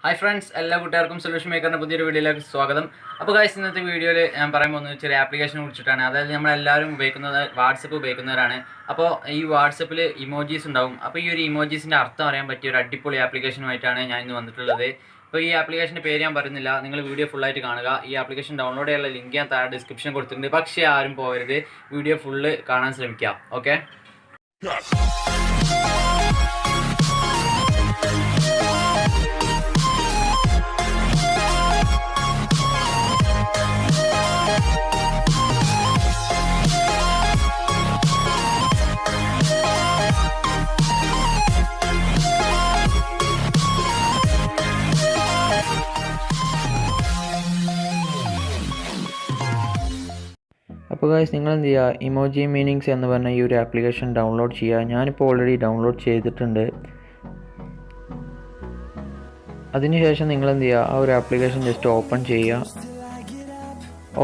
Hi friends, എല്ലാ കൂട്ടുകാർക്കും solution മേക്കറിൻ്റെ പുതിയൊരു വീഡിയോയിലേക്ക് സ്വാഗതം. അപ്പോൾ ഗൈസ്, ഇന്നത്തെ വീഡിയോയിൽ ഞാൻ പറയാൻ പോകുന്നത് ചെറിയ ആപ്ലിക്കേഷനെ കുറിച്ചിട്ടാണ്. അതായത് നമ്മളെല്ലാവരും ഉപയോഗിക്കുന്നത് വാട്സപ്പ് ഉപയോഗിക്കുന്നവരാണ്. അപ്പോൾ ഈ വാട്സപ്പിൽ ഇമോജീസ് ഉണ്ടാവും. അപ്പോൾ ഈ ഒരു ഇമോജീസിൻ്റെ അർത്ഥം അറിയാൻ പറ്റിയ ഒരു അടിപൊളി ആപ്ലിക്കേഷനുമായിട്ടാണ് ഞാൻ ഇന്ന് വന്നിട്ടുള്ളത്. അപ്പോൾ ഈ ആപ്ലിക്കേഷൻ്റെ പേര് ഞാൻ പറയുന്നില്ല, നിങ്ങൾ വീഡിയോ ഫുള്ളായിട്ട് കാണുക. ഈ ആപ്ലിക്കേഷൻ ഡൗൺലോഡ് ചെയ്യാനുള്ള ലിങ്ക് ഞാൻ താഴെ ഡിസ്ക്രിപ്ഷൻ കൊടുത്തിട്ടുണ്ട്. പക്ഷേ ആരും പോകരുത്, വീഡിയോ ഫുള്ള് കാണാൻ ശ്രമിക്കുക. ഓക്കെ. അപ്പോൾ ഗൈസ്, നിങ്ങൾ എന്ത് ചെയ്യുക, ഇമോജി മീനിങ്സ് എന്ന് പറഞ്ഞ ഈ ഒരു ആപ്ലിക്കേഷൻ ഡൗൺലോഡ് ചെയ്യുക. ഞാനിപ്പോൾ ഓൾറെഡി ഡൗൺലോഡ് ചെയ്തിട്ടുണ്ട്. അതിനുശേഷം നിങ്ങൾ എന്ത് ചെയ്യുക, ആ ഒരു ആപ്ലിക്കേഷൻ ജസ്റ്റ് ഓപ്പൺ ചെയ്യുക.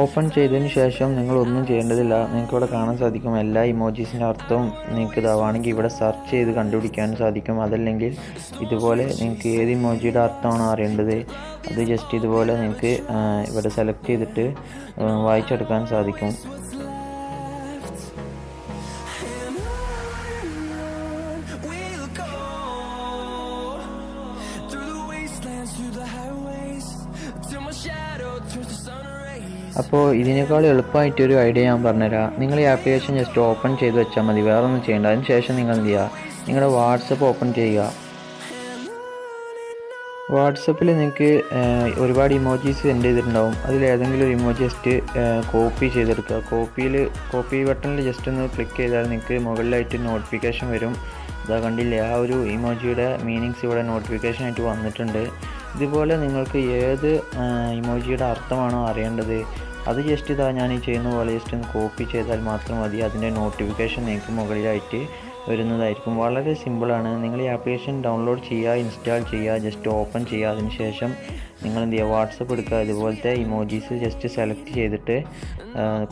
ഓപ്പൺ ചെയ്തതിന് ശേഷം നിങ്ങളൊന്നും ചെയ്യേണ്ടതില്ല. നിങ്ങൾക്കിവിടെ കാണാൻ സാധിക്കും എല്ലാ ഇമോജീസിൻ്റെ അർത്ഥവും. നിങ്ങൾക്ക് ഇതാവുകയാണെങ്കിൽ ഇവിടെ സെർച്ച് ചെയ്ത് കണ്ടുപിടിക്കാൻ സാധിക്കും. അതല്ലെങ്കിൽ ഇതുപോലെ നിങ്ങൾക്ക് ഏത് ഇമോജിയുടെ അർത്ഥമാണോ അറിയേണ്ടത് അത് ജസ്റ്റ് ഇതുപോലെ നിങ്ങൾക്ക് ഇവിടെ സെലക്ട് ചെയ്തിട്ട് വായിച്ചെടുക്കാൻ സാധിക്കും. അപ്പോൾ ഇതിനേക്കാൾ എളുപ്പമായിട്ടൊരു ഐഡിയ ഞാൻ പറഞ്ഞുതരാം. നിങ്ങൾ ഈ ആപ്ലിക്കേഷൻ ജസ്റ്റ് ഓപ്പൺ ചെയ്ത് വെച്ചാൽ മതി, വേറെ ഒന്നും ചെയ്യേണ്ട. അതിന് ശേഷം നിങ്ങൾ എന്ത് ചെയ്യുക, നിങ്ങളുടെ വാട്സപ്പ് ഓപ്പൺ ചെയ്യുക. വാട്സപ്പിൽ നിങ്ങൾക്ക് ഒരുപാട് ഇമോജീസ് സെൻഡ് ചെയ്തിട്ടുണ്ടാവും. അതിലേതെങ്കിലും ഒരു ഇമോജി ജസ്റ്റ് കോപ്പി ചെയ്തെടുക്കുക. കോപ്പി ബട്ടണിൽ ജസ്റ്റ് ഒന്ന് ക്ലിക്ക് ചെയ്താൽ നിങ്ങൾക്ക് മുകളിലായിട്ട് നോട്ടിഫിക്കേഷൻ വരും. ഇതാ കണ്ടില്ലേ, ആ ഒരു ഇമോജിയുടെ മീനിങ്സ് ഇവിടെ നോട്ടിഫിക്കേഷൻ ആയിട്ട് വന്നിട്ടുണ്ട്. ഇതുപോലെ നിങ്ങൾക്ക് ഏത് ഇമോജിയുടെ അർത്ഥമാണോ അറിയേണ്ടത് അത് ജസ്റ്റ് ഇതാ ഞാൻ ഈ ചെയ്യുന്ന പോലെ ജസ്റ്റ് ഒന്ന് കോപ്പി ചെയ്താൽ മാത്രം മതി. അതിൻ്റെ നോട്ടിഫിക്കേഷൻ നിങ്ങൾക്ക് മുകളിലായിട്ട് വരുന്നതായിരിക്കും. വളരെ സിമ്പിളാണ്. നിങ്ങൾ ഈ ആപ്ലിക്കേഷൻ ഡൗൺലോഡ് ചെയ്യുക, ഇൻസ്റ്റാൾ ചെയ്യുക, ജസ്റ്റ് ഓപ്പൺ ചെയ്യുക. അതിന് ശേഷം നിങ്ങൾ എന്ത് ചെയ്യുക, വാട്സപ്പ് എടുക്കുക. ഇതുപോലത്തെ ഇമോജീസ് ജസ്റ്റ് സെലക്ട് ചെയ്തിട്ട്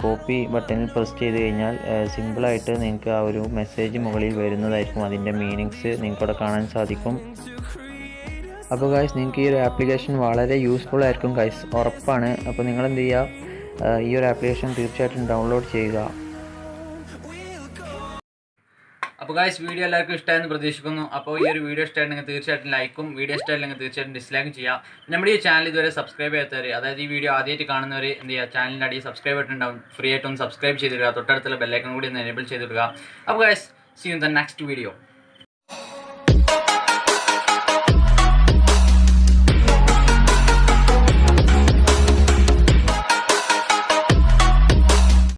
കോപ്പി ബട്ടണിൽ പ്രസ് ചെയ്ത് കഴിഞ്ഞാൽ സിമ്പിളായിട്ട് നിങ്ങൾക്ക് ആ ഒരു മെസ്സേജ് മുകളിൽ വരുന്നതായിരിക്കും. അതിൻ്റെ മീനിങ്സ് നിങ്ങൾക്കവിടെ കാണാൻ സാധിക്കും. അപ്പോൾ ഗൈസ്, നിങ്ങൾക്ക് ഈ ഒരു ആപ്ലിക്കേഷൻ വളരെ യൂസ്ഫുൾ ആയിരിക്കും ഗൈസ്, ഉറപ്പാണ്. അപ്പോൾ നിങ്ങൾ എന്ത് ചെയ്യുക, ഈ ഒരു ആപ്ലിക്കേഷൻ തീർച്ചയായിട്ടും ഡൗൺലോഡ് ചെയ്യുക. അപ്പോൾ ഗൈസ്, വീഡിയോ എല്ലാവർക്കും ഇഷ്ടമായെന്ന് പ്രതീക്ഷിക്കുന്നു. അപ്പോൾ ഈ ഒരു വീഡിയോ ഇഷ്ടമായിട്ടുണ്ടെങ്കിൽ തീർച്ചയായിട്ടും ലൈക്കും, വീഡിയോ ഇഷ്ടമായില്ലെങ്കിൽ തീർച്ചയായിട്ടും ഡിസ്ലൈക്കും ചെയ്യാം. നമ്മുടെ ഈ ചാനൽ ഇതുവരെ സബ്സ്ക്രൈബ് ചെയ്യാത്തവർ, അതായത് ഈ വീഡിയോ ആദ്യമായിട്ട് കാണുന്നവർ എന്ത് ചെയ്യുക, ചാനലിൻ്റെ അടിയിൽ സബ്സ്ക്രൈബ് ബട്ടൺ ഫ്രീ ആയിട്ടൊന്ന് സബ്സ്ക്രൈബ് ചെയ്തിടുക. തൊട്ടടുത്തുള്ള ബെല്ലൈക്കൺ കൂടി ഒന്ന് എനേബിൾ ചെയ്തിടുക. അപ്പോൾ guys, see you in the next video.